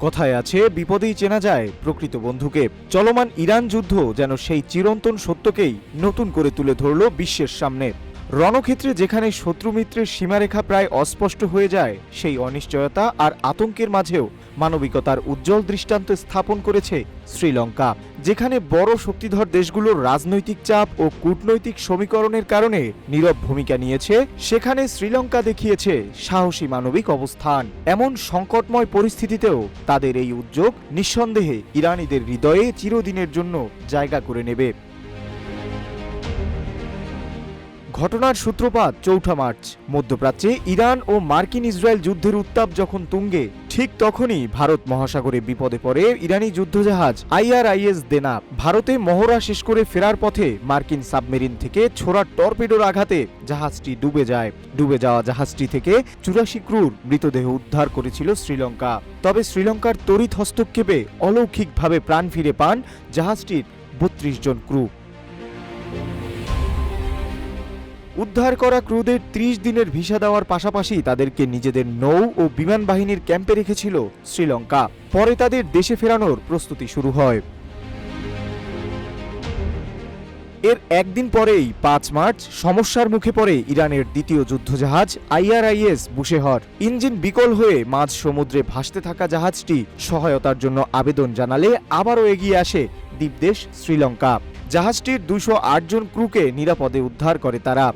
কথায় আছে, বিপদেই চেনা যায় প্রকৃত বন্ধুকে। চলমান ইরান যুদ্ধ যেন সেই চিরন্তন সত্যকেই নতুন করে তুলে ধরল বিশ্বের সামনে। রণক্ষেত্রে যেখানে শত্রু মিত্রের সীমারেখা প্রায় অস্পষ্ট হয়ে যায়, সেই অনিশ্চয়তা আর আতঙ্কের মাঝেও মানবিকতার উজ্জ্বল দৃষ্টান্ত স্থাপন করেছে শ্রীলঙ্কা। যেখানে বড় শক্তিধর দেশগুলোর রাজনৈতিক চাপ ও কূটনৈতিক সমীকরণের কারণে নীরব ভূমিকা নিয়েছে, সেখানে শ্রীলঙ্কা দেখিয়েছে সাহসী মানবিক অবস্থান। এমন সংকটময় পরিস্থিতিতেও তাদের এই উদ্যোগ নিঃসন্দেহে ইরানিদের হৃদয়ে চিরদিনের জন্য জায়গা করে নেবে। ঘটনার সূত্রপাত ৪ মার্চ। মধ্যপ্রাচ্যে ইরান ও মার্কিন ইসরায়েল যুদ্ধের উত্তাপ যখন তুঙ্গে, ঠিক তখনই ভারত মহাসাগরে বিপদে পড়ে ইরানি যুদ্ধজাহাজ IRIS দেনা। ভারতে মহড়া শেষ করে ফেরার পথে মার্কিন সাবমেরিন থেকে ছোড়া টর্পেডোর আঘাতে জাহাজটি ডুবে যায়। ডুবে যাওয়া জাহাজটি থেকে ৮৪ ক্রুর মৃতদেহ উদ্ধার করেছিল শ্রীলঙ্কা। তবে শ্রীলঙ্কার তড়িৎ হস্তক্ষেপে অলৌকিকভাবে প্রাণ ফিরে পান জাহাজটির ৩২ জন ক্রু। উদ্ধার করা ক্রুদের ৩০ দিনের ভিসা দেওয়ার পাশাপাশি তাদেরকে নিজেদের নৌ ও বিমান বাহিনীর ক্যাম্পে রেখেছিল শ্রীলঙ্কা। পরে তাদের দেশে ফেরানোর প্রস্তুতি শুরু হয়। এর একদিন পরেই ৫ মার্চ সমস্যার মুখে পড়ে ইরানের দ্বিতীয় যুদ্ধজাহাজ IRIS বুশেহর। ইঞ্জিন বিকল হয়ে মাঝ সমুদ্রে ভাসতে থাকা জাহাজটি সহায়তার জন্য আবেদন জানালে আবারও এগিয়ে আসে দ্বীপদেশ শ্রীলঙ্কা। জাহাজটির ২০৮ জন ক্রুকে নিরাপদে উদ্ধার করে তারা।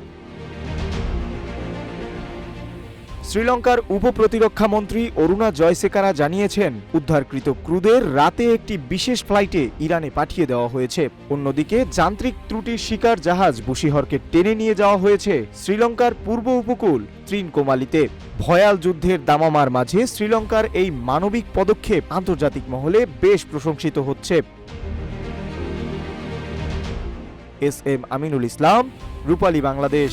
শ্রীলঙ্কার উপপ্রতিরক্ষা মন্ত্রী অরুণা জয়সেকারা জানিয়েছেন, উদ্ধারকৃত ক্রুদের রাতে একটি বিশেষ ফ্লাইটে ইরানে পাঠিয়ে দেওয়া হয়েছে। অন্যদিকে যান্ত্রিক ত্রুটির শিকার জাহাজ বুশিহরকে টেনে নিয়ে যাওয়া হয়েছে শ্রীলঙ্কার পূর্ব উপকূল ত্রিনকোমালিতে। ভয়াল যুদ্ধের দামামার মাঝে শ্রীলঙ্কার এই মানবিক পদক্ষেপ আন্তর্জাতিক মহলে বেশ প্রশংসিত হচ্ছে। SM আমিনুল ইসলাম, রূপালী বাংলাদেশ।